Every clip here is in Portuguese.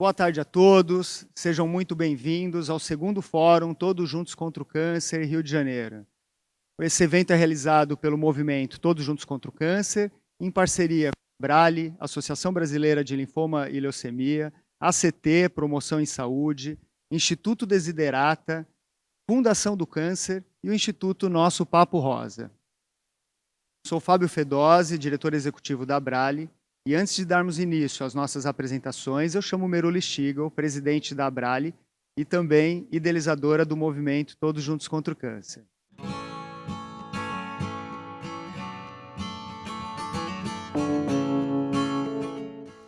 Boa tarde a todos, sejam muito bem-vindos ao segundo Fórum Todos Juntos contra o Câncer, Rio de Janeiro. Esse evento é realizado pelo movimento Todos Juntos contra o Câncer, em parceria com a Abrale, Associação Brasileira de Linfoma e Leucemia, ACT, Promoção em Saúde, Instituto Desiderata, Fundação do Câncer e o Instituto Nosso Papo Rosa. Sou Fábio Fedose, diretor executivo da Abrale, e antes de darmos início às nossas apresentações, eu chamo Meruli Stigl, presidente da Abrale e também idealizadora do movimento Todos Juntos contra o Câncer.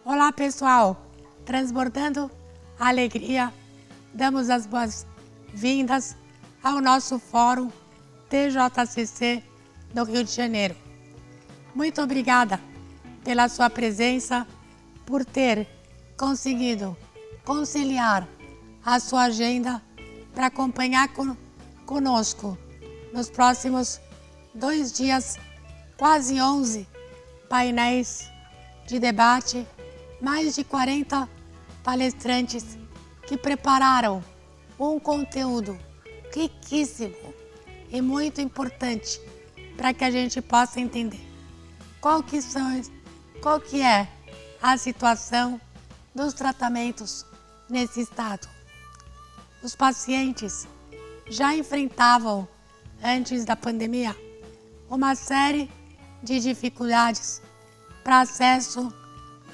Olá, pessoal! Transbordando a alegria, damos as boas-vindas ao nosso Fórum TJCC do Rio de Janeiro. Muito obrigada pela sua presença, por ter conseguido conciliar a sua agenda para acompanhar conosco nos próximos 2 dias, quase 11 painéis de debate, mais de 40 palestrantes que prepararam um conteúdo riquíssimo e muito importante para que a gente possa entender qual que é a situação dos tratamentos nesse estado. Os pacientes já enfrentavam, antes da pandemia, uma série de dificuldades para acesso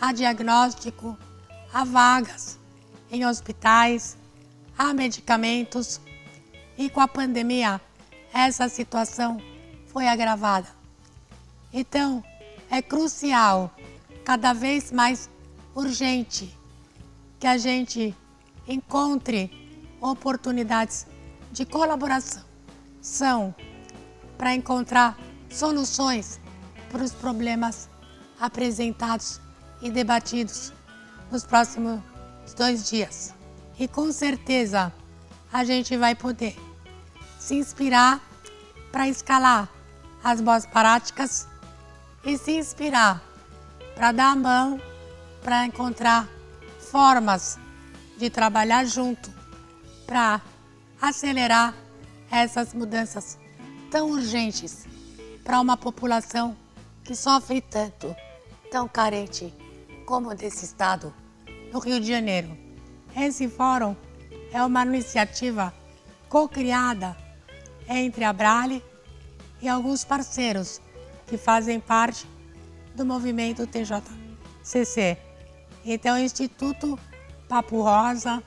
a diagnóstico, a vagas em hospitais, a medicamentos, e com a pandemia essa situação foi agravada. Então, é crucial, cada vez mais urgente, que a gente encontre oportunidades de colaboração para encontrar soluções para os problemas apresentados e debatidos nos próximos 2 dias. E com certeza a gente vai poder se inspirar para escalar as boas práticas e se inspirar para dar a mão, para encontrar formas de trabalhar junto, para acelerar essas mudanças tão urgentes para uma população que sofre tanto, tão carente como desse estado, no Rio de Janeiro. Esse fórum é uma iniciativa co-criada entre a Abrale e alguns parceiros que fazem parte do movimento TJCC. Então, Instituto Papo Rosa,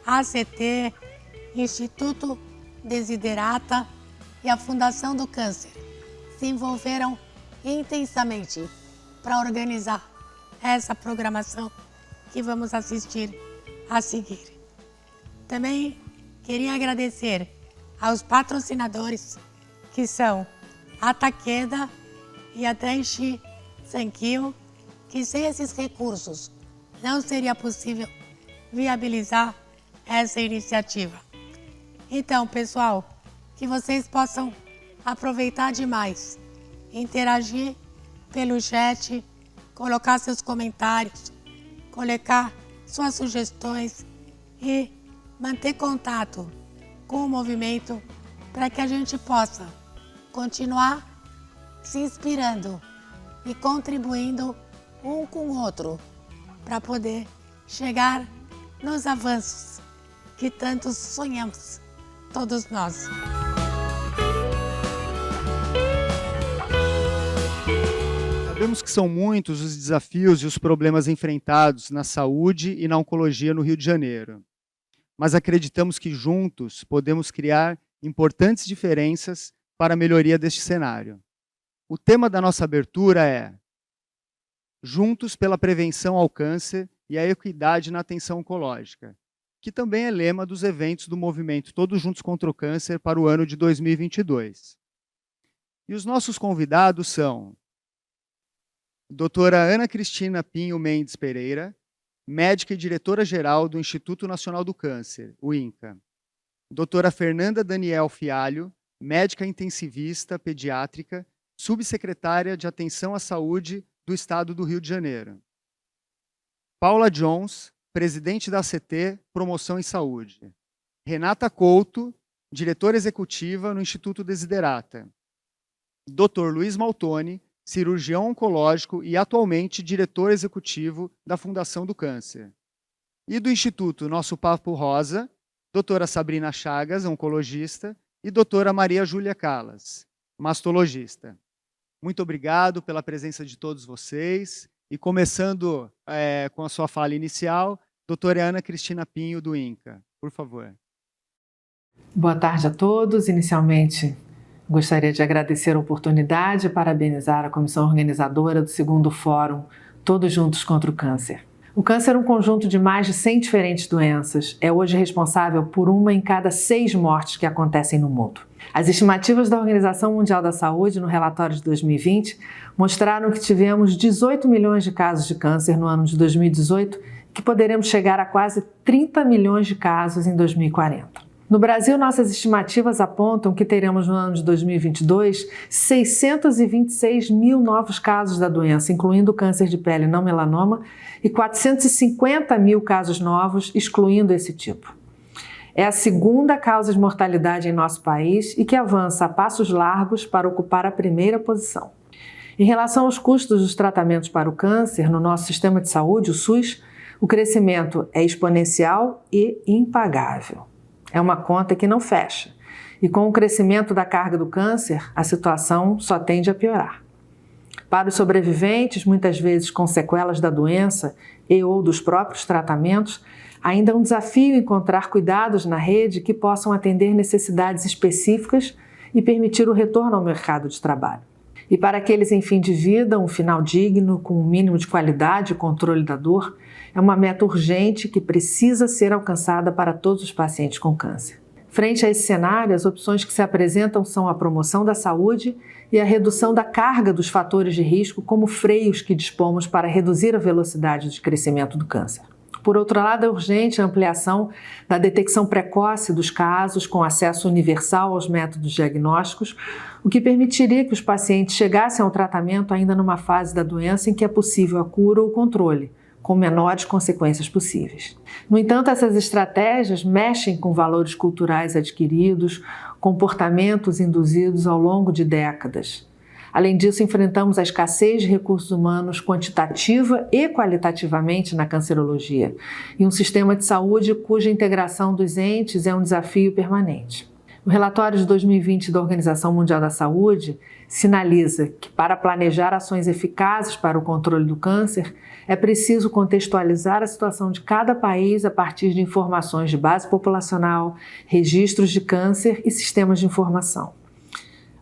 ACT, Instituto Desiderata e a Fundação do Câncer se envolveram intensamente para organizar essa programação que vamos assistir a seguir. Também queria agradecer aos patrocinadores, que são a Takeda e a Daiichi Sankyo, que sem esses recursos não seria possível viabilizar essa iniciativa. Então, pessoal, que vocês possam aproveitar demais, interagir pelo chat, colocar seus comentários, colocar suas sugestões e manter contato com o movimento para que a gente possa continuar se inspirando e contribuindo um com o outro para poder chegar nos avanços que tantos sonhamos, todos nós. Sabemos que são muitos os desafios e os problemas enfrentados na saúde e na oncologia no Rio de Janeiro, mas acreditamos que juntos podemos criar importantes diferenças para a melhoria deste cenário. O tema da nossa abertura é Juntos pela Prevenção ao Câncer e a Equidade na Atenção Oncológica, que também é lema dos eventos do movimento Todos Juntos contra o Câncer para o ano de 2022. E os nossos convidados são doutora Ana Cristina Pinho Mendes Pereira, médica e diretora-geral do Instituto Nacional do Câncer, o INCA. Doutora Fernanda Daniel Fialho, médica intensivista pediátrica, subsecretária de Atenção à Saúde do Estado do Rio de Janeiro. Paula Jones, presidente da ACT Promoção em Saúde. Renata Couto, diretora executiva no Instituto Desiderata. Dr. Luiz Maltoni, cirurgião oncológico e atualmente diretor executivo da Fundação do Câncer. E do Instituto Nosso Papo Rosa, doutora Sabrina Chagas, oncologista, e doutora Maria Júlia Calas, mastologista. Muito obrigado pela presença de todos vocês. E começando com a sua fala inicial, doutora Ana Cristina Pinho, do INCA, por favor. Boa tarde a todos. Inicialmente, gostaria de agradecer a oportunidade e parabenizar a comissão organizadora do 2º Fórum Todos Juntos contra o Câncer. O câncer é um conjunto de mais de 100 diferentes doenças. É hoje responsável por 1 em cada 6 mortes que acontecem no mundo. As estimativas da Organização Mundial da Saúde, no relatório de 2020, mostraram que tivemos 18 milhões de casos de câncer no ano de 2018 e que poderemos chegar a quase 30 milhões de casos em 2040. No Brasil, nossas estimativas apontam que teremos no ano de 2022 626 mil novos casos da doença, incluindo câncer de pele não melanoma, e 450 mil casos novos, excluindo esse tipo. É a 2ª causa de mortalidade em nosso país e que avança a passos largos para ocupar a 1ª posição. Em relação aos custos dos tratamentos para o câncer no nosso sistema de saúde, o SUS, o crescimento é exponencial e impagável. É uma conta que não fecha. E com o crescimento da carga do câncer, a situação só tende a piorar. Para os sobreviventes, muitas vezes com sequelas da doença e ou dos próprios tratamentos, ainda é um desafio encontrar cuidados na rede que possam atender necessidades específicas e permitir o retorno ao mercado de trabalho. E para aqueles em fim de vida, um final digno, com um mínimo de qualidade e controle da dor, é uma meta urgente que precisa ser alcançada para todos os pacientes com câncer. Frente a esse cenário, as opções que se apresentam são a promoção da saúde e a redução da carga dos fatores de risco como freios que dispomos para reduzir a velocidade de crescimento do câncer. Por outro lado, é urgente a ampliação da detecção precoce dos casos com acesso universal aos métodos diagnósticos, o que permitiria que os pacientes chegassem ao tratamento ainda numa fase da doença em que é possível a cura ou o controle, com menores consequências possíveis. No entanto, essas estratégias mexem com valores culturais adquiridos, comportamentos induzidos ao longo de décadas. Além disso, enfrentamos a escassez de recursos humanos quantitativa e qualitativamente na cancerologia, e um sistema de saúde cuja integração dos entes é um desafio permanente. O relatório de 2020 da Organização Mundial da Saúde sinaliza que, para planejar ações eficazes para o controle do câncer, é preciso contextualizar a situação de cada país a partir de informações de base populacional, registros de câncer e sistemas de informação.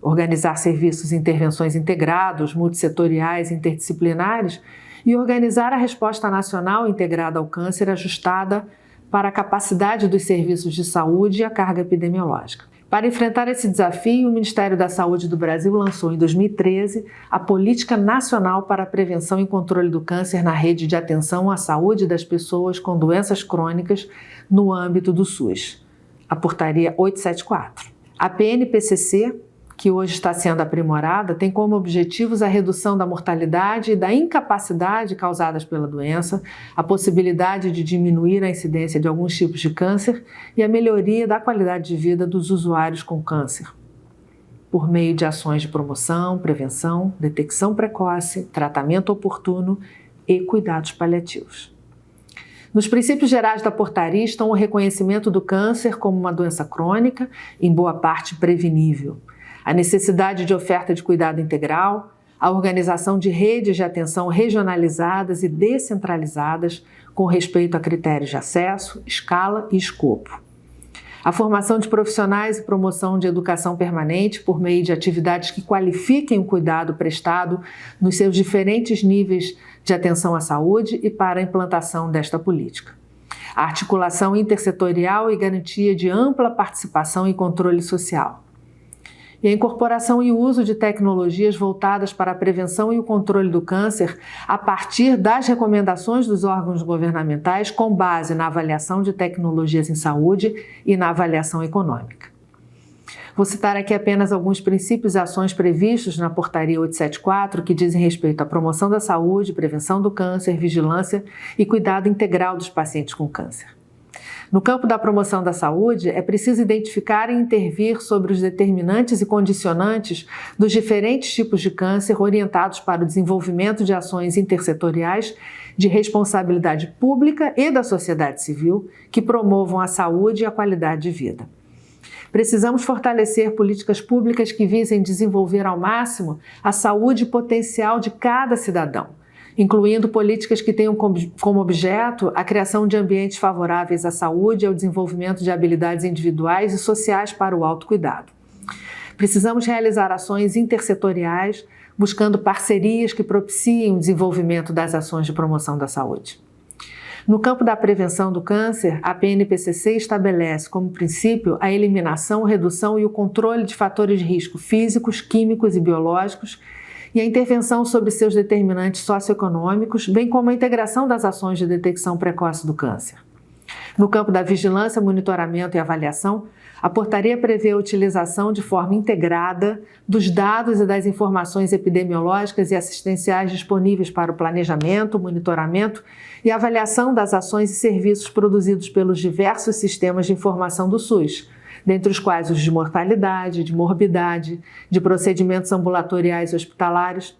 Organizar serviços e intervenções integrados, multissetoriais e interdisciplinares e organizar a resposta nacional integrada ao câncer ajustada para a capacidade dos serviços de saúde e a carga epidemiológica. Para enfrentar esse desafio, o Ministério da Saúde do Brasil lançou em 2013 a Política Nacional para a Prevenção e Controle do Câncer na Rede de Atenção à Saúde das Pessoas com Doenças Crônicas no âmbito do SUS, a Portaria 874. A PNPCC, que hoje está sendo aprimorada, tem como objetivos a redução da mortalidade e da incapacidade causadas pela doença, a possibilidade de diminuir a incidência de alguns tipos de câncer e a melhoria da qualidade de vida dos usuários com câncer, por meio de ações de promoção, prevenção, detecção precoce, tratamento oportuno e cuidados paliativos. Nos princípios gerais da portaria estão o reconhecimento do câncer como uma doença crônica, em boa parte prevenível, a necessidade de oferta de cuidado integral, a organização de redes de atenção regionalizadas e descentralizadas com respeito a critérios de acesso, escala e escopo. A formação de profissionais e promoção de educação permanente por meio de atividades que qualifiquem o cuidado prestado nos seus diferentes níveis de atenção à saúde e para a implantação desta política. A articulação intersetorial e garantia de ampla participação e controle social. E a incorporação e uso de tecnologias voltadas para a prevenção e o controle do câncer a partir das recomendações dos órgãos governamentais com base na avaliação de tecnologias em saúde e na avaliação econômica. Vou citar aqui apenas alguns princípios e ações previstos na Portaria 874, que dizem respeito à promoção da saúde, prevenção do câncer, vigilância e cuidado integral dos pacientes com câncer. No campo da promoção da saúde, é preciso identificar e intervir sobre os determinantes e condicionantes dos diferentes tipos de câncer, orientados para o desenvolvimento de ações intersetoriais de responsabilidade pública e da sociedade civil que promovam a saúde e a qualidade de vida. Precisamos fortalecer políticas públicas que visem desenvolver ao máximo a saúde potencial de cada cidadão, incluindo políticas que tenham como objeto a criação de ambientes favoráveis à saúde e ao desenvolvimento de habilidades individuais e sociais para o autocuidado. Precisamos realizar ações intersetoriais, buscando parcerias que propiciem o desenvolvimento das ações de promoção da saúde. No campo da prevenção do câncer, a PNPCC estabelece como princípio a eliminação, redução e o controle de fatores de risco físicos, químicos e biológicos e a intervenção sobre seus determinantes socioeconômicos, bem como a integração das ações de detecção precoce do câncer. No campo da vigilância, monitoramento e avaliação, a portaria prevê a utilização de forma integrada dos dados e das informações epidemiológicas e assistenciais disponíveis para o planejamento, monitoramento e avaliação das ações e serviços produzidos pelos diversos sistemas de informação do SUS, dentre os quais os de mortalidade, de morbidade, de procedimentos ambulatoriais e hospitalares,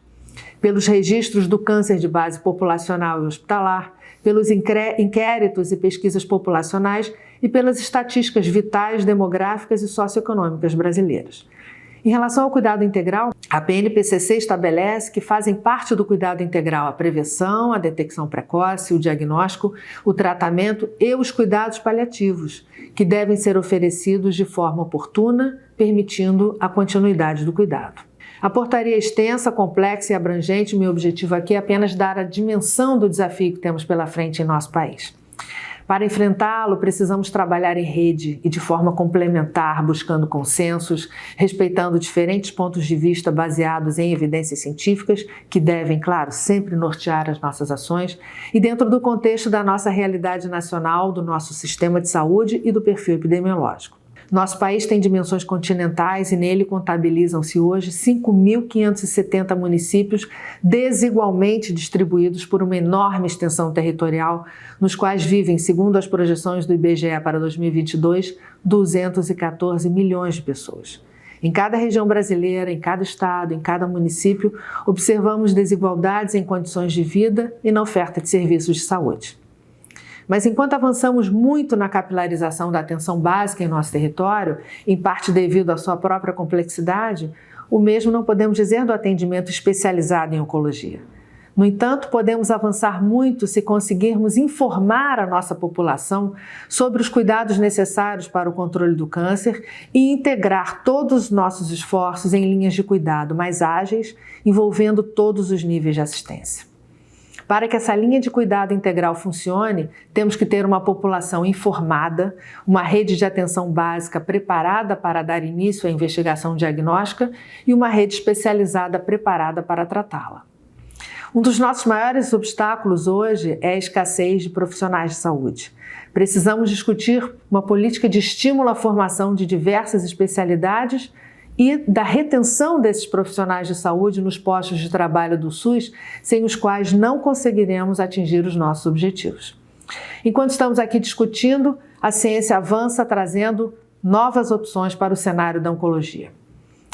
pelos registros do câncer de base populacional e hospitalar, pelos inquéritos e pesquisas populacionais e pelas estatísticas vitais, demográficas e socioeconômicas brasileiras. Em relação ao cuidado integral, a PNPCC estabelece que fazem parte do cuidado integral a prevenção, a detecção precoce, o diagnóstico, o tratamento e os cuidados paliativos, que devem ser oferecidos de forma oportuna, permitindo a continuidade do cuidado. A portaria é extensa, complexa e abrangente. Meu objetivo aqui é apenas dar a dimensão do desafio que temos pela frente em nosso país. Para enfrentá-lo, precisamos trabalhar em rede e de forma complementar, buscando consensos, respeitando diferentes pontos de vista baseados em evidências científicas, que devem, claro, sempre nortear as nossas ações, e dentro do contexto da nossa realidade nacional, do nosso sistema de saúde e do perfil epidemiológico. Nosso país tem dimensões continentais e nele contabilizam-se hoje 5.570 municípios desigualmente distribuídos por uma enorme extensão territorial, nos quais vivem, segundo as projeções do IBGE para 2022, 214 milhões de pessoas. Em cada região brasileira, em cada estado, em cada município, observamos desigualdades em condições de vida e na oferta de serviços de saúde. Mas enquanto avançamos muito na capilarização da atenção básica em nosso território, em parte devido à sua própria complexidade, o mesmo não podemos dizer do atendimento especializado em oncologia. No entanto, podemos avançar muito se conseguirmos informar a nossa população sobre os cuidados necessários para o controle do câncer e integrar todos os nossos esforços em linhas de cuidado mais ágeis, envolvendo todos os níveis de assistência. Para que essa linha de cuidado integral funcione, temos que ter uma população informada, uma rede de atenção básica preparada para dar início à investigação diagnóstica e uma rede especializada preparada para tratá-la. Um dos nossos maiores obstáculos hoje é a escassez de profissionais de saúde. Precisamos discutir uma política de estímulo à formação de diversas especialidades e da retenção desses profissionais de saúde nos postos de trabalho do SUS, sem os quais não conseguiremos atingir os nossos objetivos. Enquanto estamos aqui discutindo, a ciência avança trazendo novas opções para o cenário da oncologia.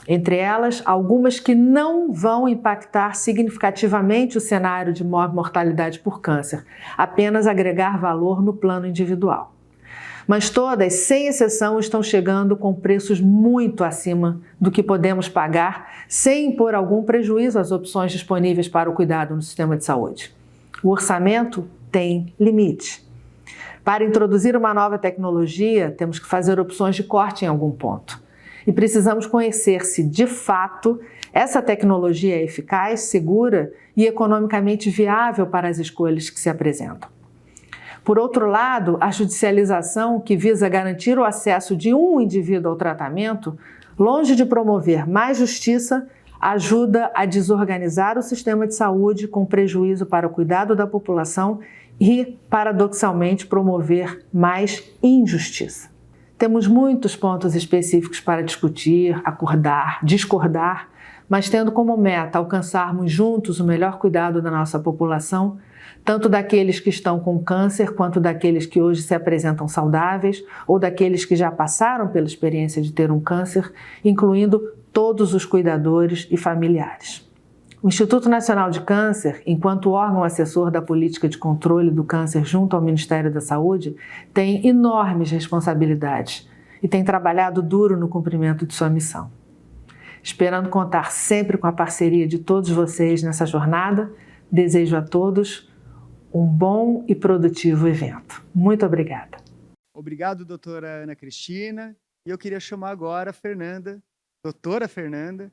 Entre elas, algumas que não vão impactar significativamente o cenário de mortalidade por câncer, apenas agregar valor no plano individual. Mas todas, sem exceção, estão chegando com preços muito acima do que podemos pagar, sem impor algum prejuízo às opções disponíveis para o cuidado no sistema de saúde. O orçamento tem limite. Para introduzir uma nova tecnologia, temos que fazer opções de corte em algum ponto. E precisamos conhecer se, de fato, essa tecnologia é eficaz, segura e economicamente viável para as escolhas que se apresentam. Por outro lado, a judicialização, que visa garantir o acesso de um indivíduo ao tratamento, longe de promover mais justiça, ajuda a desorganizar o sistema de saúde com prejuízo para o cuidado da população e, paradoxalmente, promover mais injustiça. Temos muitos pontos específicos para discutir, acordar, discordar, mas tendo como meta alcançarmos juntos o melhor cuidado da nossa população, tanto daqueles que estão com câncer quanto daqueles que hoje se apresentam saudáveis ou daqueles que já passaram pela experiência de ter um câncer, incluindo todos os cuidadores e familiares. O Instituto Nacional de Câncer, enquanto órgão assessor da política de controle do câncer junto ao Ministério da Saúde, tem enormes responsabilidades e tem trabalhado duro no cumprimento de sua missão. Esperando contar sempre com a parceria de todos vocês nessa jornada, desejo a todos um bom e produtivo evento. Muito obrigada. Obrigado, doutora Ana Cristina. E eu queria chamar agora a Fernanda, doutora Fernanda,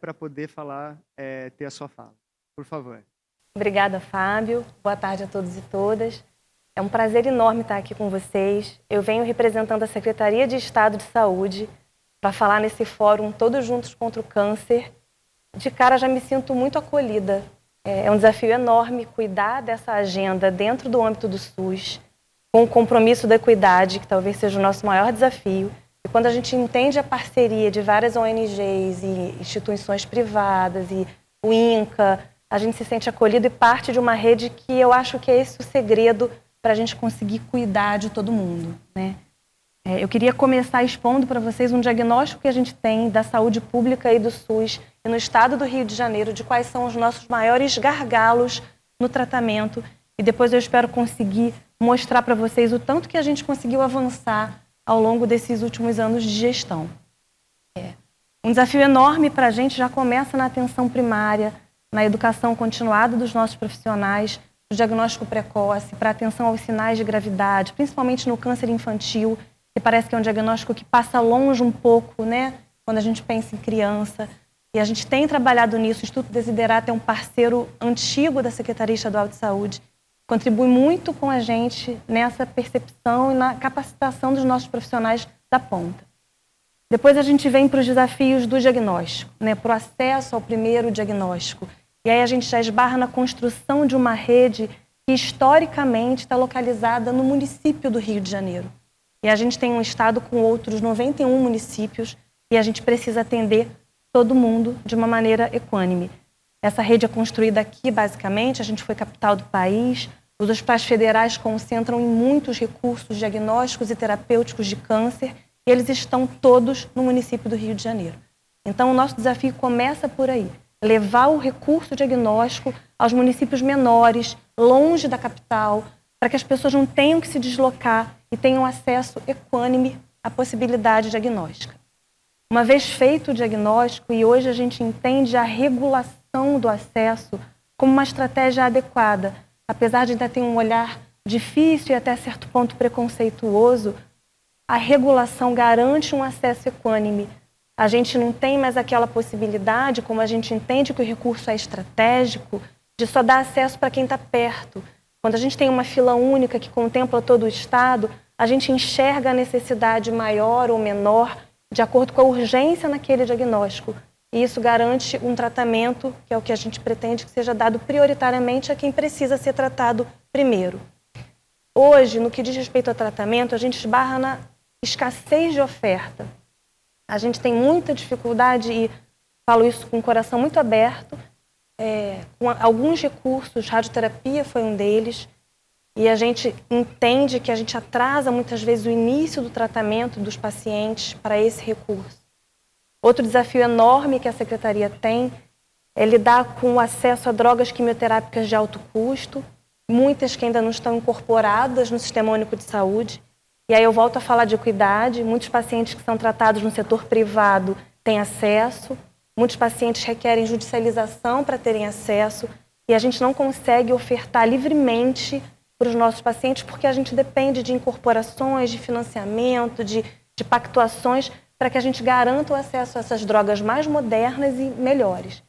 para poder falar, ter a sua fala. Por favor. Obrigada, Fábio. Boa tarde a todos e todas. É um prazer enorme estar aqui com vocês. Eu venho representando a Secretaria de Estado de Saúde para falar nesse fórum Todos Juntos contra o Câncer. De cara, já me sinto muito acolhida. É um desafio enorme cuidar dessa agenda dentro do âmbito do SUS, com o compromisso da equidade, que talvez seja o nosso maior desafio. E quando a gente entende a parceria de várias ONGs e instituições privadas e o INCA, a gente se sente acolhido e parte de uma rede que eu acho que é esse o segredo para a gente conseguir cuidar de todo mundo, né? Eu queria começar expondo para vocês um diagnóstico que a gente tem da saúde pública e do SUS e no estado do Rio de Janeiro, de quais são os nossos maiores gargalos no tratamento. E depois eu espero conseguir mostrar para vocês o tanto que a gente conseguiu avançar ao longo desses últimos anos de gestão. Um desafio enorme para a gente já começa na atenção primária, na educação continuada dos nossos profissionais, no diagnóstico precoce, para atenção aos sinais de gravidade, principalmente no câncer infantil, que parece que é um diagnóstico que passa longe um pouco, né, quando a gente pensa em criança. E a gente tem trabalhado nisso. O Instituto Desiderata é um parceiro antigo da Secretaria Estadual de Saúde, contribui muito com a gente nessa percepção e na capacitação dos nossos profissionais da ponta. Depois a gente vem para os desafios do diagnóstico, né, para o acesso ao primeiro diagnóstico. E aí a gente já esbarra na construção de uma rede que historicamente está localizada no município do Rio de Janeiro. E a gente tem um estado com outros 91 municípios e a gente precisa atender todo mundo de uma maneira equânime. Essa rede é construída aqui, basicamente, a gente foi capital do país, os hospitais federais concentram em muitos recursos diagnósticos e terapêuticos de câncer e eles estão todos no município do Rio de Janeiro. Então, o nosso desafio começa por aí, levar o recurso diagnóstico aos municípios menores, longe da capital, para que as pessoas não tenham que se deslocar e tenham acesso equânime à possibilidade diagnóstica. Uma vez feito o diagnóstico, e hoje a gente entende a regulação do acesso como uma estratégia adequada, apesar de ainda ter um olhar difícil e até certo ponto preconceituoso, a regulação garante um acesso equânime. A gente não tem mais aquela possibilidade, como a gente entende que o recurso é estratégico, de só dar acesso para quem está perto. Quando a gente tem uma fila única que contempla todo o estado, a gente enxerga a necessidade maior ou menor de acordo com a urgência naquele diagnóstico. E isso garante um tratamento, que é o que a gente pretende que seja dado prioritariamente a quem precisa ser tratado primeiro. Hoje, no que diz respeito ao tratamento, a gente esbarra na escassez de oferta. A gente tem muita dificuldade, e falo isso com o coração muito aberto, com alguns recursos, radioterapia foi um deles, e a gente entende que a gente atrasa muitas vezes o início do tratamento dos pacientes para esse recurso. Outro desafio enorme que a Secretaria tem é lidar com o acesso a drogas quimioterápicas de alto custo, muitas que ainda não estão incorporadas no Sistema Único de Saúde. E aí eu volto a falar de equidade, muitos pacientes que são tratados no setor privado têm acesso, muitos pacientes requerem judicialização para terem acesso, e a gente não consegue ofertar livremente para os nossos pacientes porque a gente depende de incorporações, de financiamento, de pactuações para que a gente garanta o acesso a essas drogas mais modernas e melhores.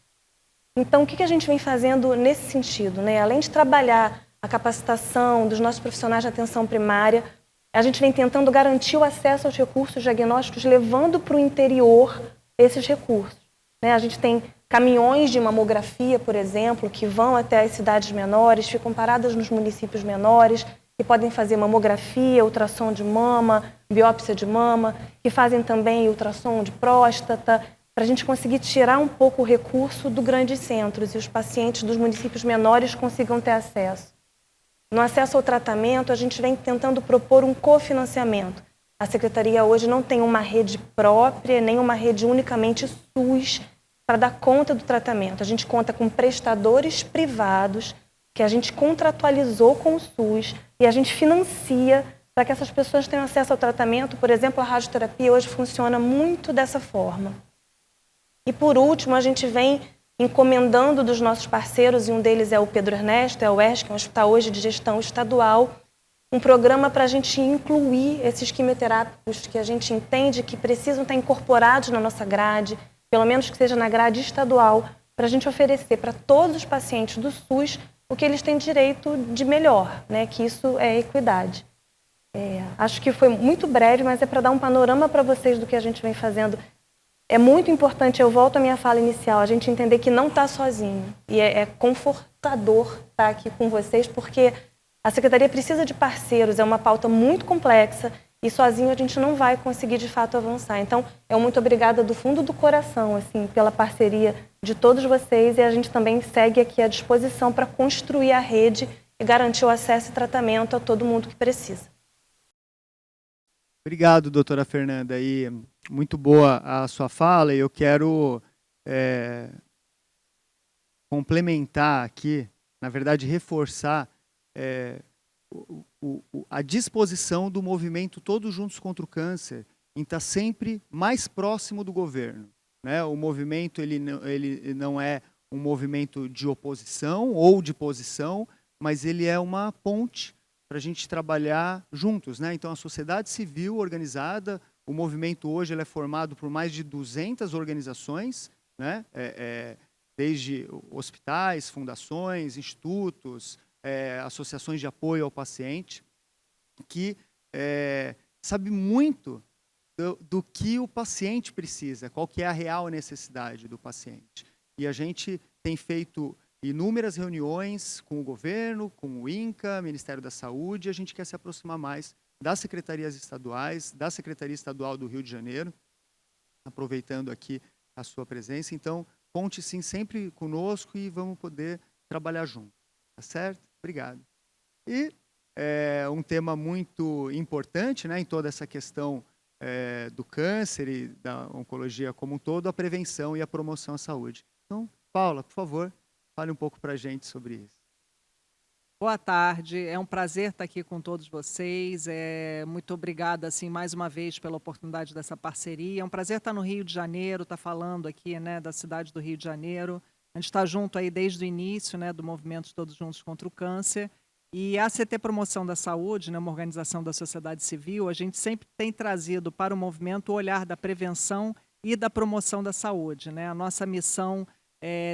Então, o que a gente vem fazendo nesse sentido, né? Além de trabalhar a capacitação dos nossos profissionais de atenção primária, a gente vem tentando garantir o acesso aos recursos diagnósticos, levando para o interior esses recursos, né? A gente tem caminhões de mamografia, por exemplo, que vão até as cidades menores, ficam paradas nos municípios menores, que podem fazer mamografia, ultrassom de mama, biópsia de mama, que fazem também ultrassom de próstata, para a gente conseguir tirar um pouco o recurso dos grandes centros e os pacientes dos municípios menores consigam ter acesso. No acesso ao tratamento, a gente vem tentando propor um cofinanciamento. A Secretaria hoje não tem uma rede própria, nem uma rede unicamente SUS para dar conta do tratamento. A gente conta com prestadores privados que a gente contratualizou com o SUS e a gente financia para que essas pessoas tenham acesso ao tratamento. Por exemplo, a radioterapia hoje funciona muito dessa forma. E por último, a gente vem encomendando dos nossos parceiros, e um deles é o Pedro Ernesto, é o UERJ, que é um hospital hoje de gestão estadual, um programa para a gente incluir esses quimioterápicos que a gente entende que precisam estar incorporados na nossa grade, pelo menos que seja na grade estadual, para a gente oferecer para todos os pacientes do SUS o que eles têm direito de melhor, né? Que isso é equidade. Acho que foi muito breve, mas é para dar um panorama para vocês do que a gente vem fazendo. É muito importante, eu volto à minha fala inicial, a gente entender que não está sozinho. E é confortador estar aqui com vocês, porque a Secretaria precisa de parceiros, é uma pauta muito complexa e sozinho a gente não vai conseguir de fato avançar. Então, eu muito obrigada do fundo do coração, assim, pela parceria de todos vocês, e a gente também segue aqui à disposição para construir a rede e garantir o acesso e tratamento a todo mundo que precisa. Obrigado, doutora Fernanda. E muito boa a sua fala, e eu quero complementar aqui, na verdade, reforçar a disposição do movimento Todos Juntos contra o Câncer em estar sempre mais próximo do governo, né? O movimento ele não é um movimento de oposição ou de posição, mas ele é uma ponte para a gente trabalhar juntos, né? Então, a sociedade civil organizada, o movimento hoje ele é formado por mais de 200 organizações, né? Desde hospitais, fundações, institutos, associações de apoio ao paciente, que sabe muito do que o paciente precisa, qual que é a real necessidade do paciente. E a gente tem feito inúmeras reuniões com o governo, com o INCA, Ministério da Saúde, e a gente quer se aproximar mais das secretarias estaduais, da Secretaria Estadual do Rio de Janeiro, aproveitando aqui a sua presença. Então, conte sim sempre conosco e vamos poder trabalhar junto, tá certo? Obrigado. E um tema muito importante, né, em toda essa questão do câncer e da oncologia como um todo, a prevenção e a promoção à saúde. Então, Paula, por favor, fale um pouco para a gente sobre isso. Boa tarde, é um prazer estar aqui com todos vocês. Muito obrigada, assim, mais uma vez pela oportunidade dessa parceria. É um prazer estar no Rio de Janeiro, estar falando aqui, né, da cidade do Rio de Janeiro. A gente está junto aí desde o início, né, do movimento Todos Juntos contra o Câncer. E a ACT Promoção da Saúde, né, uma organização da sociedade civil, a gente sempre tem trazido para o movimento o olhar da prevenção e da promoção da saúde, né? A nossa missão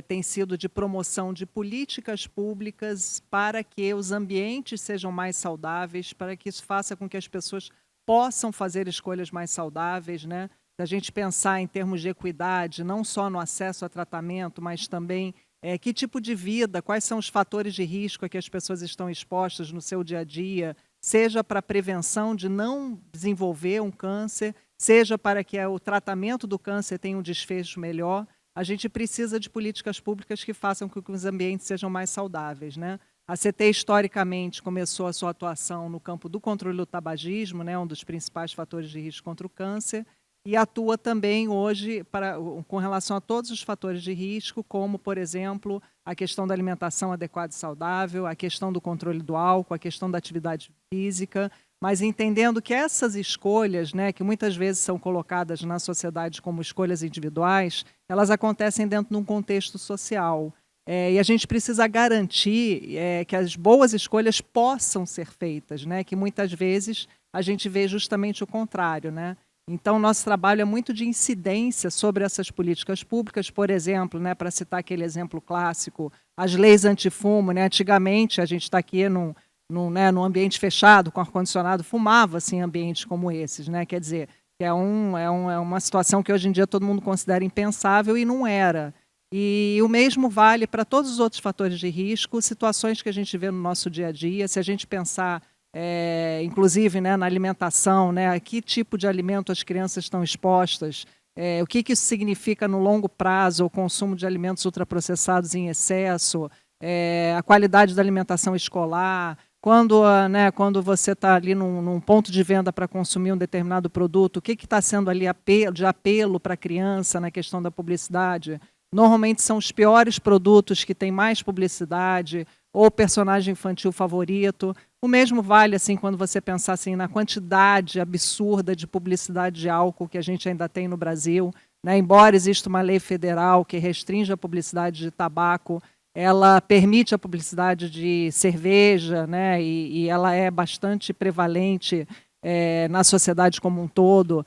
tem sido de promoção de políticas públicas para que os ambientes sejam mais saudáveis, para que isso faça com que as pessoas possam fazer escolhas mais saudáveis, né? Se a gente pensar em termos de equidade, não só no acesso a tratamento, mas também que tipo de vida, quais são os fatores de risco a que as pessoas estão expostas no seu dia a dia, seja para a prevenção de não desenvolver um câncer, seja para que o tratamento do câncer tenha um desfecho melhor. A gente precisa de políticas públicas que façam com que os ambientes sejam mais saudáveis, né? A CT, historicamente, começou a sua atuação no campo do controle do tabagismo, né, um dos principais fatores de risco contra o câncer, e atua também hoje com relação a todos os fatores de risco, como, por exemplo, a questão da alimentação adequada e saudável, a questão do controle do álcool, a questão da atividade física, mas entendendo que essas escolhas, né, que muitas vezes são colocadas na sociedade como escolhas individuais, elas acontecem dentro de um contexto social. E a gente precisa garantir que as boas escolhas possam ser feitas, né, que muitas vezes a gente vê justamente o contrário, né? Então, nosso trabalho é muito de incidência sobre essas políticas públicas, por exemplo, né, para citar aquele exemplo clássico, as leis antifumo, né? Antigamente, a gente está aqui num ambiente fechado, com ar-condicionado, fumava-se em ambientes como esses, né? Quer dizer, que é uma situação que hoje em dia todo mundo considera impensável e não era. E o mesmo vale para todos os outros fatores de risco, situações que a gente vê no nosso dia a dia. Se a gente pensar inclusive, né, na alimentação, né, a que tipo de alimento as crianças estão expostas, o que isso significa no longo prazo, o consumo de alimentos ultraprocessados em excesso, a qualidade da alimentação escolar, quando você está ali num ponto de venda para consumir um determinado produto, o que está sendo ali de apelo para a criança na questão da publicidade. Normalmente são os piores produtos que têm mais publicidade, ou personagem infantil favorito. O mesmo vale assim, quando você pensar assim, na quantidade absurda de publicidade de álcool que a gente ainda tem no Brasil, né? Embora exista uma lei federal que restringe a publicidade de tabaco, ela permite a publicidade de cerveja, né? E ela é bastante prevalente na sociedade como um todo.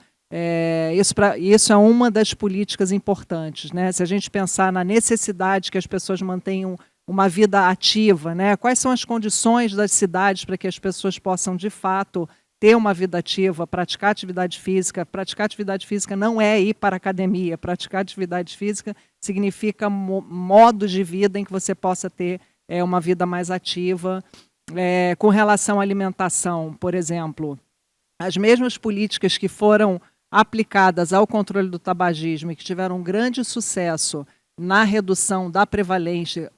Isso é uma das políticas importantes, né? Se a gente pensar na necessidade que as pessoas mantenham uma vida ativa, né? Quais são as condições das cidades para que as pessoas possam, de fato, ter uma vida ativa, praticar atividade física. Praticar atividade física não é ir para a academia. Praticar atividade física significa modos de vida em que você possa ter uma vida mais ativa. Com relação à alimentação, por exemplo, as mesmas políticas que foram aplicadas ao controle do tabagismo e que tiveram um grande sucesso na redução da prevalência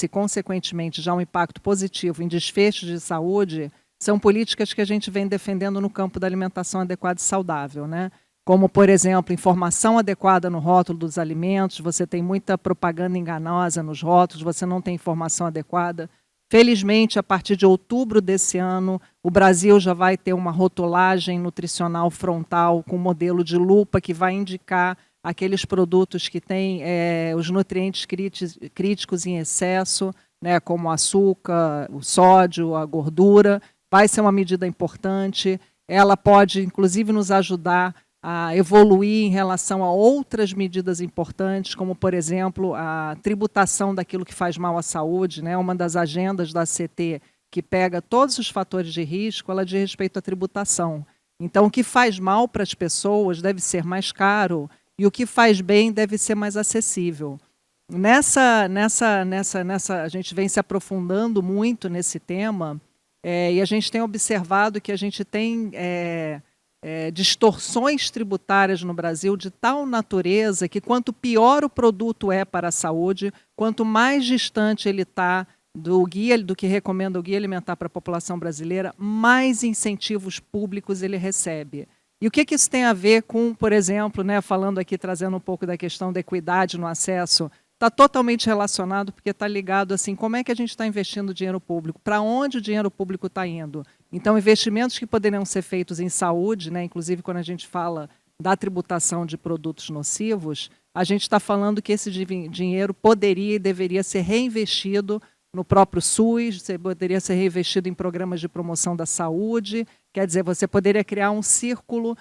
e, consequentemente, já um impacto positivo em desfechos de saúde, são políticas que a gente vem defendendo no campo da alimentação adequada e saudável, né? Como, por exemplo, informação adequada no rótulo dos alimentos, você tem muita propaganda enganosa nos rótulos, você não tem informação adequada. Felizmente, a partir de outubro desse ano, o Brasil já vai ter uma rotulagem nutricional frontal com modelo de lupa que vai indicar aqueles produtos que têm os nutrientes críticos em excesso, né, como o açúcar, o sódio, a gordura. Vai ser uma medida importante. Ela pode, inclusive, nos ajudar a evoluir em relação a outras medidas importantes, como, por exemplo, a tributação daquilo que faz mal à saúde, né? Uma das agendas da ACT, que pega todos os fatores de risco, ela diz respeito à tributação. Então, o que faz mal para as pessoas deve ser mais caro e o que faz bem deve ser mais acessível. A gente vem se aprofundando muito nesse tema e a gente tem observado que a gente tem distorções tributárias no Brasil de tal natureza que quanto pior o produto é para a saúde, quanto mais distante ele está do que recomenda o Guia Alimentar para a População Brasileira, mais incentivos públicos ele recebe. E o que isso tem a ver com, por exemplo, né, falando aqui, trazendo um pouco da questão da equidade no acesso, está totalmente relacionado, porque está ligado assim, como é que a gente está investindo dinheiro público, para onde o dinheiro público está indo. Então, investimentos que poderiam ser feitos em saúde, né, inclusive quando a gente fala da tributação de produtos nocivos, a gente está falando que esse dinheiro poderia e deveria ser reinvestido no próprio SUS, poderia ser reinvestido em programas de promoção da saúde, quer dizer, você poderia criar um círculo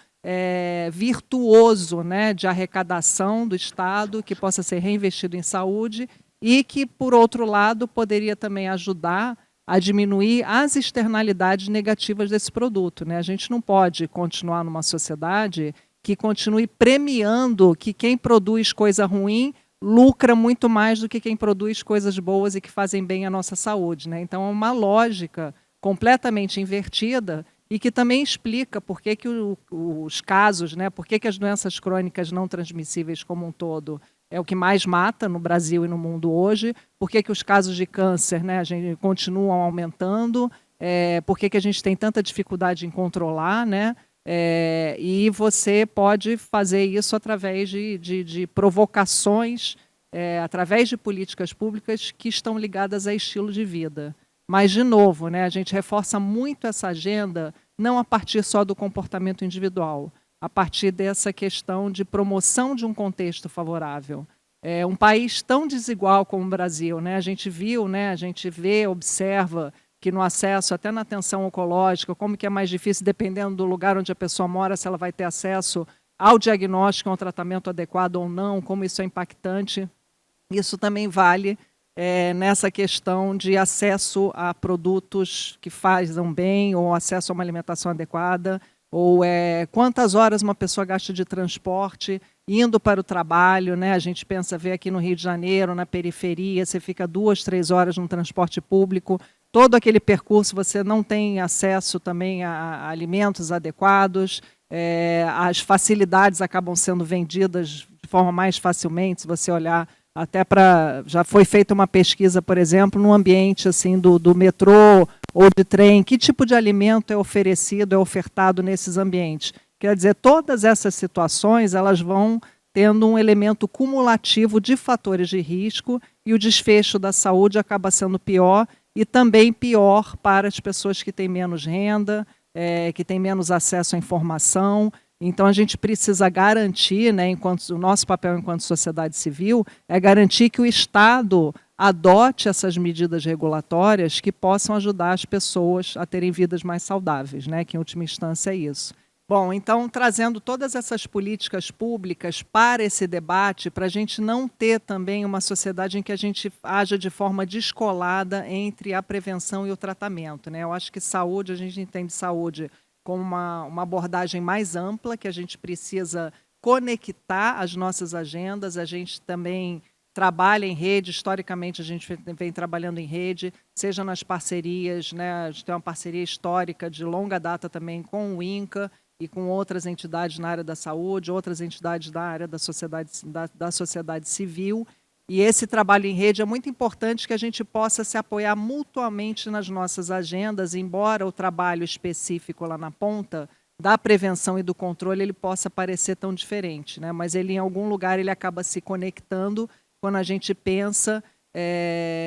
virtuoso, né, de arrecadação do Estado que possa ser reinvestido em saúde e que, por outro lado, poderia também ajudar a diminuir as externalidades negativas desse produto, né? A gente não pode continuar numa sociedade que continue premiando que quem produz coisa ruim lucra muito mais do que quem produz coisas boas e que fazem bem à nossa saúde, né? Então, é uma lógica completamente invertida e que também explica por que os casos, né, por que as doenças crônicas não transmissíveis como um todo é o que mais mata no Brasil e no mundo hoje, por que os casos de câncer, né, a gente continuam aumentando, por que a gente tem tanta dificuldade em controlar, né? E você pode fazer isso através de provocações, através de políticas públicas que estão ligadas a estilo de vida. Mas, de novo, né, a gente reforça muito essa agenda, não a partir só do comportamento individual, a partir dessa questão de promoção de um contexto favorável. Um país tão desigual como o Brasil, né, a gente viu, né, a gente vê, observa que no acesso, até na atenção oncológica, como que é mais difícil, dependendo do lugar onde a pessoa mora, se ela vai ter acesso ao diagnóstico, ao tratamento adequado ou não, como isso é impactante. Isso também vale nessa questão de acesso a produtos que fazem bem, ou acesso a uma alimentação adequada, ou quantas horas uma pessoa gasta de transporte indo para o trabalho, né? A gente pensa, vê aqui no Rio de Janeiro, na periferia, você fica 2, 3 horas no transporte público, todo aquele percurso você não tem acesso também a alimentos adequados, as facilidades acabam sendo vendidas de forma mais facilmente, se você olhar até para... Já foi feita uma pesquisa, por exemplo, no ambiente assim, do metrô ou de trem, que tipo de alimento é oferecido, é ofertado nesses ambientes. Quer dizer, todas essas situações elas vão tendo um elemento cumulativo de fatores de risco e o desfecho da saúde acaba sendo pior e também pior para as pessoas que têm menos renda, que têm menos acesso à informação. Então, a gente precisa garantir, né, o nosso papel enquanto sociedade civil, é garantir que o Estado adote essas medidas regulatórias que possam ajudar as pessoas a terem vidas mais saudáveis, né, que em última instância é isso. Bom, então, trazendo todas essas políticas públicas para esse debate, para a gente não ter também uma sociedade em que a gente haja de forma descolada entre a prevenção e o tratamento, né? Eu acho que saúde, a gente entende saúde como uma abordagem mais ampla, que a gente precisa conectar as nossas agendas, a gente também trabalha em rede, historicamente a gente vem trabalhando em rede, seja nas parcerias, né? A gente tem uma parceria histórica de longa data também com o INCA e com outras entidades na área da saúde, outras entidades da área da sociedade civil, e esse trabalho em rede é muito importante que a gente possa se apoiar mutuamente nas nossas agendas, embora o trabalho específico lá na ponta, da prevenção e do controle, ele possa parecer tão diferente, né? Mas ele, em algum lugar, ele acaba se conectando quando a gente pensa,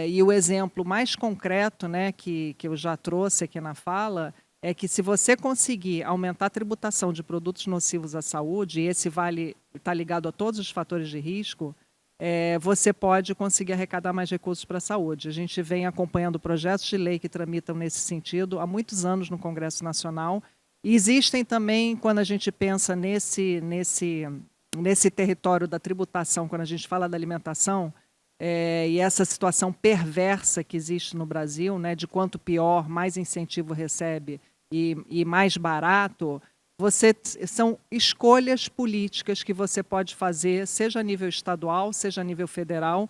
e o exemplo mais concreto, né, que eu já trouxe aqui na fala, é que se você conseguir aumentar a tributação de produtos nocivos à saúde, e esse vale está ligado a todos os fatores de risco, você pode conseguir arrecadar mais recursos para a saúde. A gente vem acompanhando projetos de lei que tramitam nesse sentido há muitos anos no Congresso Nacional. E existem também, quando a gente pensa nesse território da tributação, quando a gente fala da alimentação, e essa situação perversa que existe no Brasil, né, de quanto pior, mais incentivo recebe e mais barato, são escolhas políticas que você pode fazer, seja a nível estadual, seja a nível federal,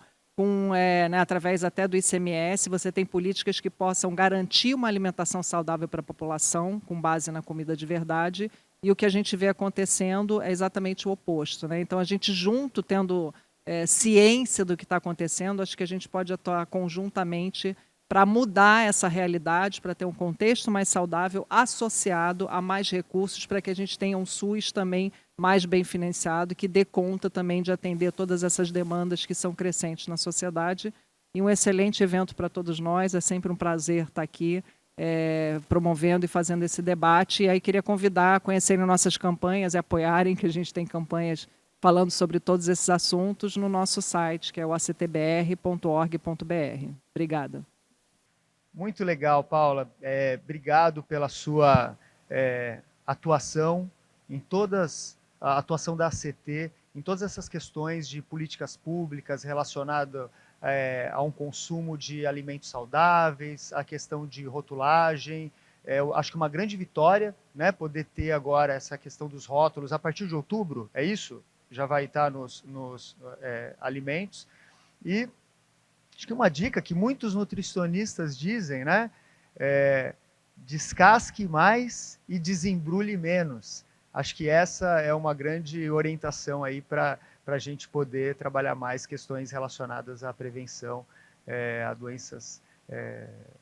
né, através até do ICMS, você tem políticas que possam garantir uma alimentação saudável para a população, com base na comida de verdade, e o que a gente vê acontecendo é exatamente o oposto, né? Então, a gente junto, tendo ciência do que está acontecendo, acho que a gente pode atuar conjuntamente para mudar essa realidade, para ter um contexto mais saudável associado a mais recursos, para que a gente tenha um SUS também mais bem financiado, que dê conta também de atender todas essas demandas que são crescentes na sociedade. E um excelente evento para todos nós, é sempre um prazer estar aqui promovendo e fazendo esse debate. E aí queria convidar a conhecerem nossas campanhas e apoiarem, que a gente tem campanhas falando sobre todos esses assuntos no nosso site, que é o actbr.org.br. Obrigada. Muito legal, Paula. Obrigado pela sua atuação a atuação da ACT em todas essas questões de políticas públicas relacionadas a um consumo de alimentos saudáveis, a questão de rotulagem. Eu acho que uma grande vitória, né, poder ter agora essa questão dos rótulos a partir de outubro, é isso? Já vai estar nos alimentos. E acho que uma dica que muitos nutricionistas dizem, né? Descasque mais e desembrulhe menos. Acho que essa é uma grande orientação aí para a gente poder trabalhar mais questões relacionadas à prevenção, a doenças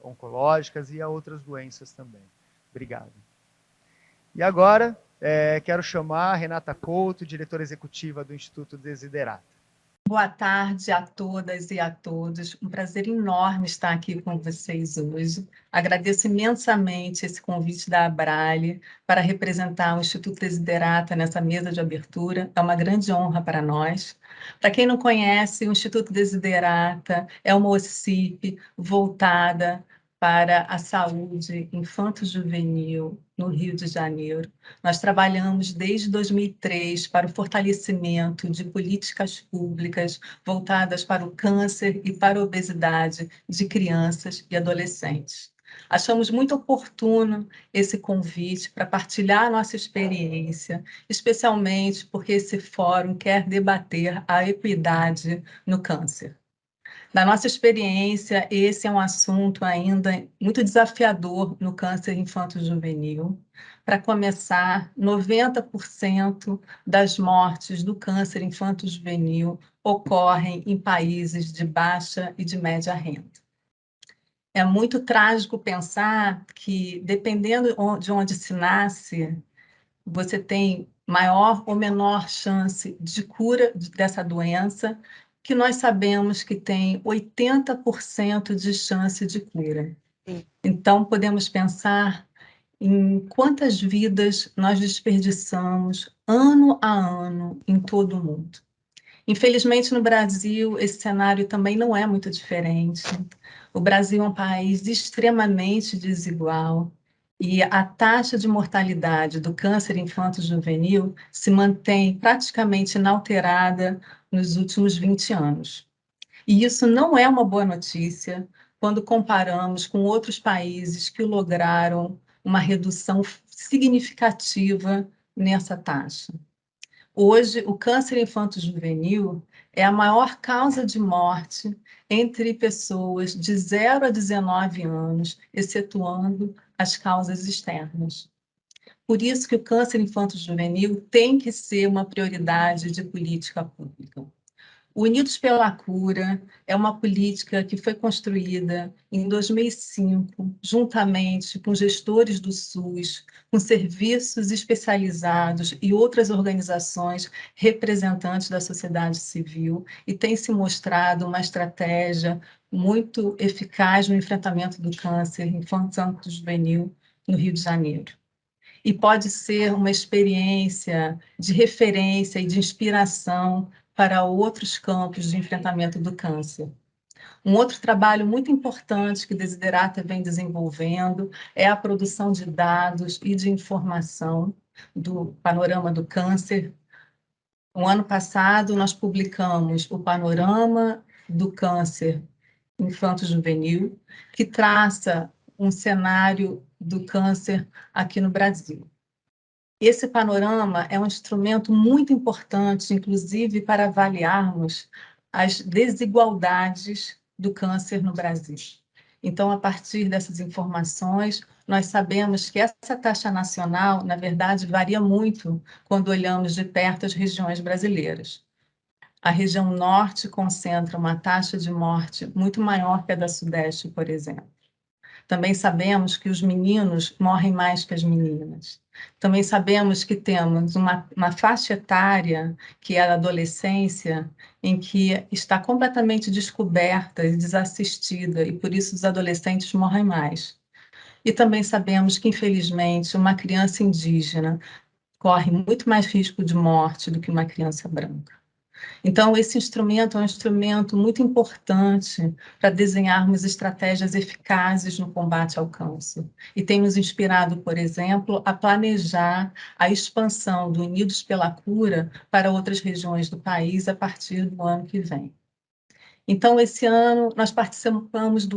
oncológicas e a outras doenças também. Obrigado. E agora, quero chamar a Renata Couto, diretora executiva do Instituto Desiderata. Boa tarde a todas e a todos. Um prazer enorme estar aqui com vocês hoje. Agradeço imensamente esse convite da Abrale para representar o Instituto Desiderata nessa mesa de abertura. É uma grande honra para nós. Para quem não conhece, o Instituto Desiderata é uma OCIP voltada para a saúde infanto-juvenil no Rio de Janeiro. Nós trabalhamos desde 2003 para o fortalecimento de políticas públicas voltadas para o câncer e para a obesidade de crianças e adolescentes. Achamos muito oportuno esse convite para partilhar nossa experiência, especialmente porque esse fórum quer debater a equidade no câncer. Da nossa experiência, esse é um assunto ainda muito desafiador no câncer infanto-juvenil. Para começar, 90% das mortes do câncer infanto-juvenil ocorrem em países de baixa e de média renda. É muito trágico pensar que, dependendo de onde se nasce, você tem maior ou menor chance de cura dessa doença, que nós sabemos que tem 80% de chance de cura. Então, podemos pensar em quantas vidas nós desperdiçamos ano a ano em todo o mundo. Infelizmente, no Brasil, esse cenário também não é muito diferente. O Brasil é um país extremamente desigual e a taxa de mortalidade do câncer infanto-juvenil se mantém praticamente inalterada nos últimos 20 anos. E isso não é uma boa notícia quando comparamos com outros países que lograram uma redução significativa nessa taxa. Hoje, o câncer infanto-juvenil é a maior causa de morte entre pessoas de 0 a 19 anos, excetuando as causas externas. Por isso que o câncer infanto-juvenil tem que ser uma prioridade de política pública. O Unidos pela Cura é uma política que foi construída em 2005, juntamente com gestores do SUS, com serviços especializados e outras organizações representantes da sociedade civil, e tem se mostrado uma estratégia muito eficaz no enfrentamento do câncer infanto-juvenil no Rio de Janeiro. E pode ser uma experiência de referência e de inspiração para outros campos de enfrentamento do câncer. Um outro trabalho muito importante que o Desiderata vem desenvolvendo é a produção de dados e de informação do panorama do câncer. No ano passado, nós publicamos o Panorama do Câncer Infanto-Juvenil, que traça um cenário do câncer aqui no Brasil. Esse panorama é um instrumento muito importante, inclusive, para avaliarmos as desigualdades do câncer no Brasil. Então, a partir dessas informações, nós sabemos que essa taxa nacional, na verdade, varia muito quando olhamos de perto as regiões brasileiras. A região norte concentra uma taxa de morte muito maior que a da sudeste, por exemplo. Também sabemos que os meninos morrem mais que as meninas. Também sabemos que temos uma faixa etária, que é a adolescência, em que está completamente descoberta e desassistida, e por isso os adolescentes morrem mais. E também sabemos que, infelizmente, uma criança indígena corre muito mais risco de morte do que uma criança branca. Então, esse instrumento é um instrumento muito importante para desenharmos estratégias eficazes no combate ao câncer. E tem nos inspirado, por exemplo, a planejar a expansão do Unidos pela Cura para outras regiões do país a partir do ano que vem. Então, esse ano, nós participamos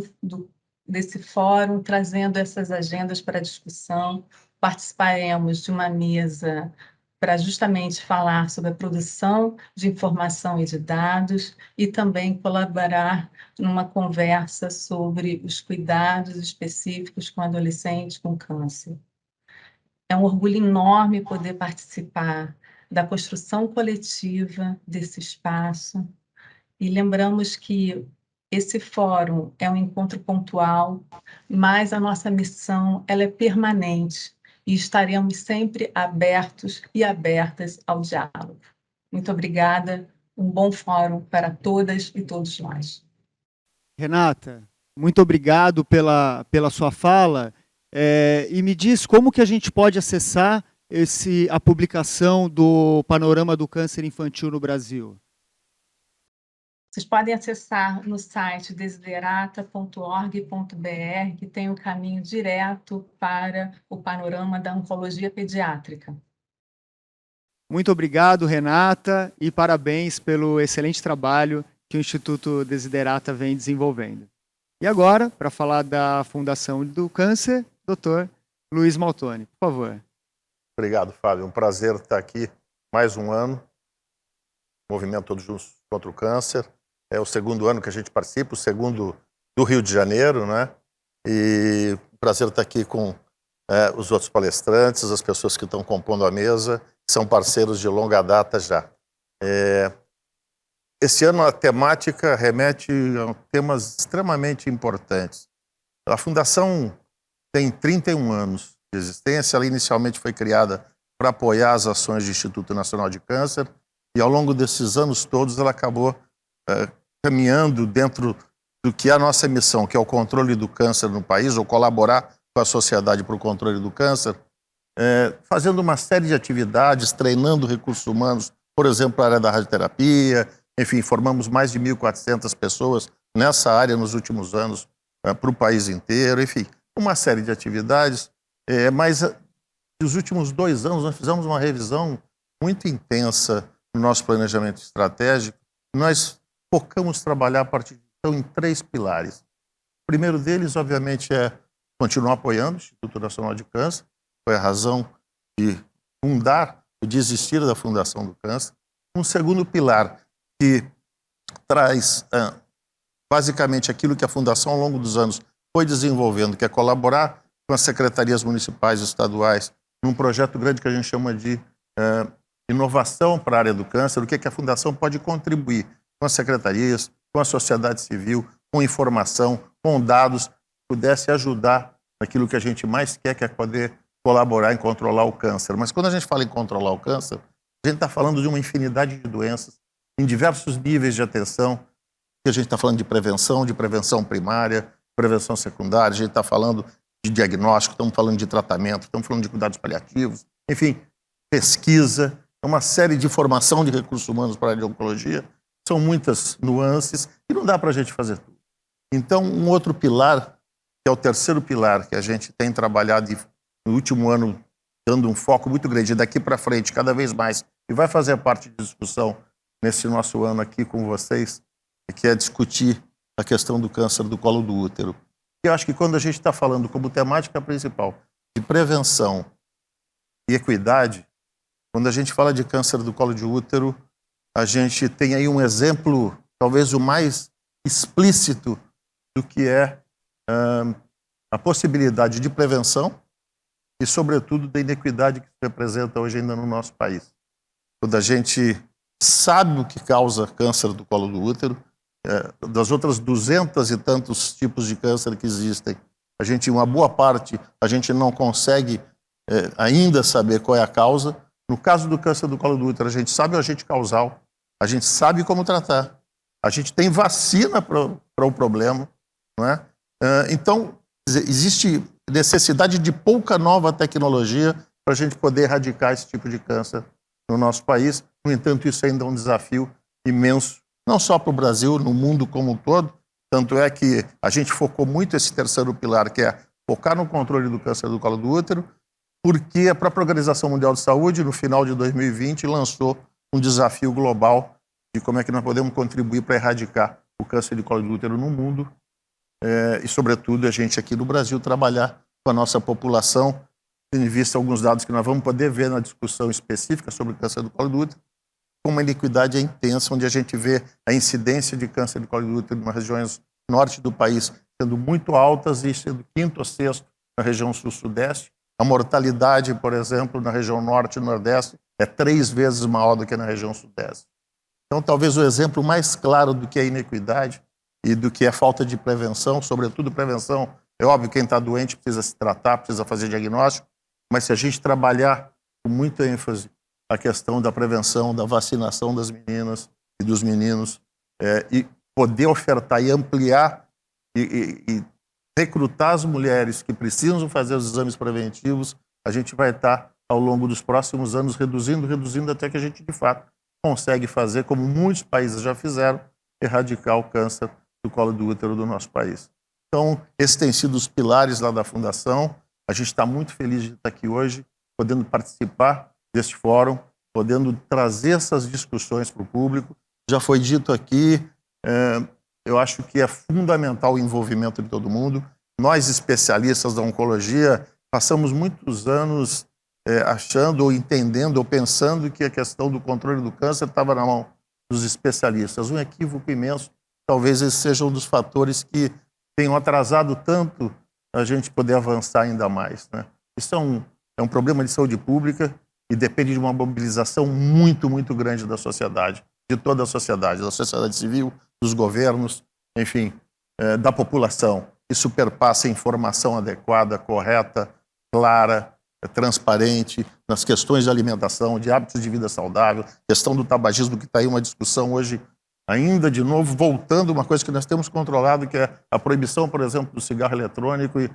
desse fórum, trazendo essas agendas para discussão. Participaremos de uma mesa para justamente falar sobre a produção de informação e de dados e também colaborar numa conversa sobre os cuidados específicos com adolescentes com câncer. É um orgulho enorme poder participar da construção coletiva desse espaço e lembramos que esse fórum é um encontro pontual, mas a nossa missão ela é permanente e estaremos sempre abertos e abertas ao diálogo. Muito obrigada, um bom fórum para todas e todos nós. Renata, muito obrigado pela sua fala. E me diz como que a gente pode acessar a publicação do Panorama do Câncer Infantil no Brasil. Vocês podem acessar no site desiderata.org.br, que tem o caminho direto para o panorama da oncologia pediátrica. Muito obrigado, Renata, e parabéns pelo excelente trabalho que o Instituto Desiderata vem desenvolvendo. E agora, para falar da Fundação do Câncer, Dr. Luiz Maltoni, por favor. Obrigado, Fábio. Um prazer estar aqui mais um ano. Movimento Todos Juntos contra o Câncer. É o segundo ano que a gente participa, o segundo do Rio de Janeiro, né? E prazer estar aqui com os outros palestrantes, as pessoas que estão compondo a mesa, são parceiros de longa data já. Esse ano a temática remete a temas extremamente importantes. A Fundação tem 31 anos de existência, ela inicialmente foi criada para apoiar as ações do Instituto Nacional de Câncer, e ao longo desses anos todos ela acabou caminhando dentro do que é a nossa missão, que é o controle do câncer no país, ou colaborar com a sociedade para o controle do câncer, fazendo uma série de atividades, treinando recursos humanos, por exemplo, para a área da radioterapia. Enfim, formamos mais de 1.400 pessoas nessa área nos últimos anos para o país inteiro. Enfim, uma série de atividades, mas nos últimos 2 anos nós fizemos uma revisão muito intensa no nosso planejamento estratégico. Nós focamos trabalhar a partir de então em 3 pilares. O primeiro deles, obviamente, é continuar apoiando o Instituto Nacional de Câncer. Foi a razão de fundar e de existir da Fundação do Câncer. Um segundo pilar que traz basicamente aquilo que a Fundação ao longo dos anos foi desenvolvendo, que é colaborar com as secretarias municipais e estaduais num projeto grande que a gente chama de inovação para a área do câncer, o que a Fundação pode contribuir com as secretarias, com a sociedade civil, com informação, com dados, pudesse ajudar naquilo que a gente mais quer, que é poder colaborar em controlar o câncer. Mas quando a gente fala em controlar o câncer, a gente está falando de uma infinidade de doenças, em diversos níveis de atenção, que a gente está falando de prevenção primária, prevenção secundária, a gente está falando de diagnóstico, estamos falando de tratamento, estamos falando de cuidados paliativos, enfim, pesquisa, uma série de formação de recursos humanos para a área de oncologia. São muitas nuances e não dá para a gente fazer tudo. Então, um outro pilar, que é o terceiro pilar que a gente tem trabalhado no último ano, dando um foco muito grande daqui para frente, cada vez mais, e vai fazer parte de discussão nesse nosso ano aqui com vocês, que é discutir a questão do câncer do colo do útero. Eu acho que quando a gente está falando como temática principal de prevenção e equidade, quando a gente fala de câncer do colo de útero, a gente tem aí um exemplo, talvez o mais explícito, do que é a possibilidade de prevenção e, sobretudo, da inequidade que se representa hoje ainda no nosso país. Quando a gente sabe o que causa câncer do colo do útero, das outras 200 e tantos tipos de câncer que existem, uma boa parte, a gente não consegue ainda saber qual é a causa. No caso do câncer do colo do útero, a gente sabe o agente causal, a gente sabe como tratar, a gente tem vacina para o problema, não é? Então, existe necessidade de pouca nova tecnologia para a gente poder erradicar esse tipo de câncer no nosso país. No entanto, isso ainda é um desafio imenso, não só para o Brasil, no mundo como um todo. Tanto é que a gente focou muito esse terceiro pilar, que é focar no controle do câncer do colo do útero, porque a própria Organização Mundial de Saúde, no final de 2020, lançou um desafio global de como é que nós podemos contribuir para erradicar o câncer de colo do útero no mundo e, sobretudo, a gente aqui no Brasil trabalhar com a nossa população, tendo em vista alguns dados que nós vamos poder ver na discussão específica sobre o câncer do colo do útero, com uma iniquidade intensa, onde a gente vê a incidência de câncer de colo do útero nas regiões norte do país sendo muito altas e sendo 5º ou 6º na região sul-sudeste. A mortalidade, por exemplo, na região norte e nordeste é 3 vezes maior do que na região sudeste. Então, talvez o exemplo mais claro do que é inequidade e do que é falta de prevenção, sobretudo prevenção, é óbvio, quem está doente precisa se tratar, precisa fazer diagnóstico, mas se a gente trabalhar com muita ênfase a questão da prevenção, da vacinação das meninas e dos meninos, e poder ofertar e ampliar e recrutar as mulheres que precisam fazer os exames preventivos, a gente vai estar, ao longo dos próximos anos, reduzindo até que a gente, de fato, consegue fazer, como muitos países já fizeram, erradicar o câncer do colo do útero do nosso país. Então, esses têm sido os pilares lá da Fundação. A gente está muito feliz de estar aqui hoje, podendo participar deste fórum, podendo trazer essas discussões para o público. Já foi dito aqui, eu acho que é fundamental o envolvimento de todo mundo. Nós, especialistas da oncologia, passamos muitos anos achando ou entendendo ou pensando que a questão do controle do câncer estava na mão dos especialistas. Um equívoco imenso. talvez esse seja um dos fatores que tenham atrasado tanto a gente poder avançar ainda mais, né? Isso é um problema de saúde pública e depende de uma mobilização muito, muito grande da sociedade, de toda a sociedade, da sociedade civil, dos governos, enfim, da população. Isso perpassa informação adequada, correta, clara, transparente, nas questões de alimentação, de hábitos de vida saudável, questão do tabagismo, que está aí uma discussão hoje, ainda de novo, voltando uma coisa que nós temos controlado, que é a proibição, por exemplo, do cigarro eletrônico, e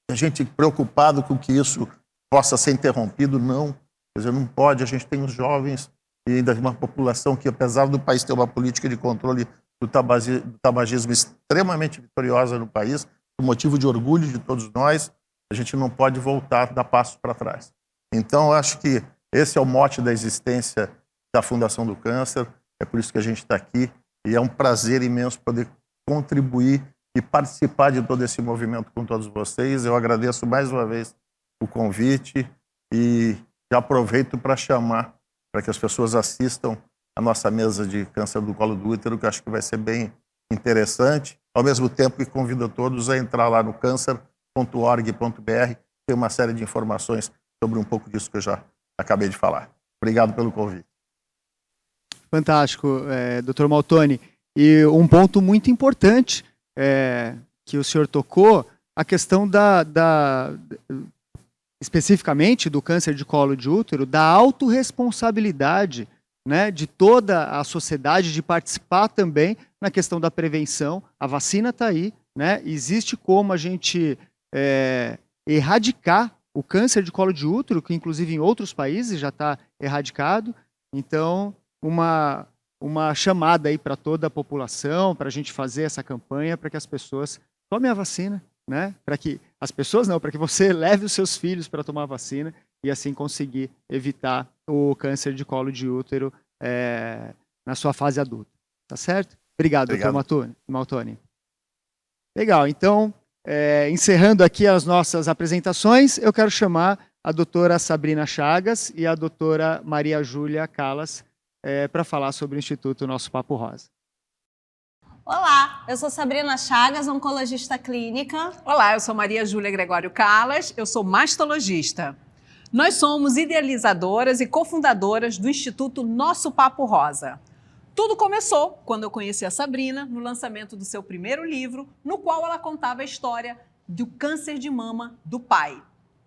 a gente preocupado com que isso possa ser interrompido, não. Quer dizer, não pode, a gente tem os jovens e ainda uma população que, apesar do país ter uma política de controle do tabagismo extremamente vitoriosa no país, por motivo de orgulho de todos nós, a gente não pode voltar, dar passos para trás. Então, eu acho que esse é o mote da existência da Fundação do Câncer, é por isso que a gente está aqui, e é um prazer imenso poder contribuir e participar de todo esse movimento com todos vocês. Eu agradeço mais uma vez o convite e já aproveito para chamar para que as pessoas assistam a nossa mesa de câncer do colo do útero, que eu acho que vai ser bem interessante, ao mesmo tempo que convido todos a entrar lá no câncer.org.br, tem uma série de informações sobre um pouco disso que eu já acabei de falar. Obrigado pelo convite. Fantástico, Dr. Maltoni. E um ponto muito importante que o senhor tocou, a questão especificamente do câncer de colo de útero, da autorresponsabilidade, né, de toda a sociedade de participar também na questão da prevenção. A vacina está aí, né? Existe como a gente erradicar o câncer de colo de útero, que inclusive em outros países já está erradicado. Então, uma chamada aí para toda a população, para a gente fazer essa campanha, para que as pessoas tomem a vacina, né? Para que as pessoas não, para que você leve os seus filhos para tomar a vacina e assim conseguir evitar o câncer de colo de útero na sua fase adulta. Tá certo? Obrigado. Dr. Maltoni. Legal, então, encerrando aqui as nossas apresentações, eu quero chamar a doutora Sabrina Chagas e a doutora Maria Júlia Callas para falar sobre o Instituto Nosso Papo Rosa. Olá, eu sou Sabrina Chagas, oncologista clínica. Olá, eu sou Maria Júlia Gregório Callas, eu sou mastologista. Nós somos idealizadoras e cofundadoras do Instituto Nosso Papo Rosa. Tudo começou quando eu conheci a Sabrina no lançamento do seu primeiro livro, no qual ela contava a história do câncer de mama do pai.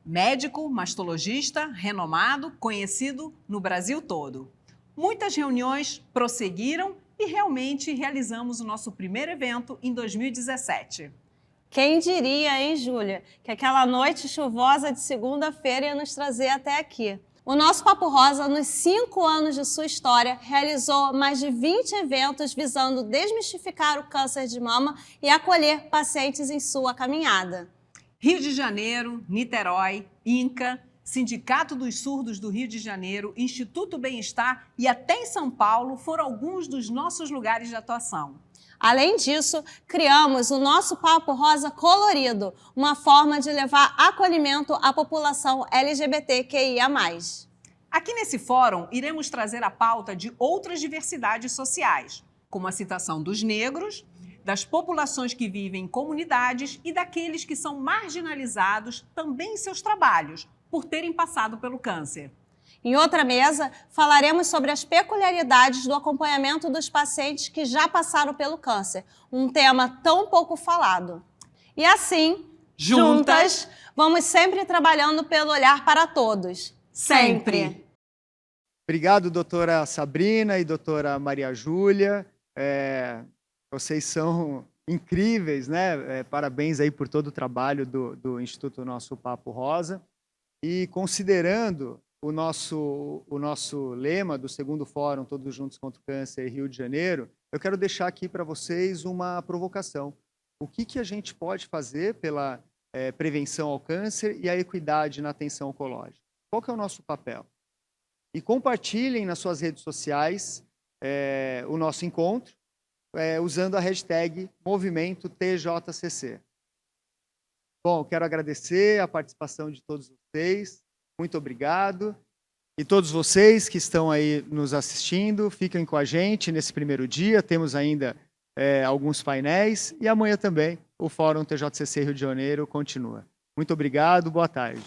Médico, mastologista, renomado, conhecido no Brasil todo. Muitas reuniões prosseguiram e realmente realizamos o nosso primeiro evento em 2017. Quem diria, hein, Júlia, que aquela noite chuvosa de segunda-feira ia nos trazer até aqui. O Nosso Papo Rosa, nos 5 anos de sua história, realizou mais de 20 eventos visando desmistificar o câncer de mama e acolher pacientes em sua caminhada. Rio de Janeiro, Niterói, INCA, Sindicato dos Surdos do Rio de Janeiro, Instituto Bem-Estar e até em São Paulo foram alguns dos nossos lugares de atuação. Além disso, criamos o Nosso Papo Rosa Colorido, uma forma de levar acolhimento à população LGBTQIA+. Aqui nesse fórum, iremos trazer a pauta de outras diversidades sociais, como a citação dos negros, das populações que vivem em comunidades e daqueles que são marginalizados também em seus trabalhos, por terem passado pelo câncer. Em outra mesa, falaremos sobre as peculiaridades do acompanhamento dos pacientes que já passaram pelo câncer, um tema tão pouco falado. E assim, juntas, vamos sempre trabalhando pelo olhar para todos. Sempre! Obrigado, doutora Sabrina e doutora Maria Júlia. Vocês são incríveis, né? Parabéns aí por todo o trabalho do Instituto Nosso Papo Rosa. E considerando o nosso lema do segundo fórum, Todos Juntos contra o Câncer, Rio de Janeiro, eu quero deixar aqui para vocês uma provocação. O que a gente pode fazer pela prevenção ao câncer e a equidade na atenção oncológica? Qual que é o nosso papel? E compartilhem nas suas redes sociais o nosso encontro, usando a hashtag Movimento TJCC. Bom, quero agradecer a participação de todos vocês. Muito obrigado. E todos vocês que estão aí nos assistindo, fiquem com a gente nesse primeiro dia. Temos ainda alguns painéis, e amanhã também o Fórum TJCC Rio de Janeiro continua. Muito obrigado, boa tarde.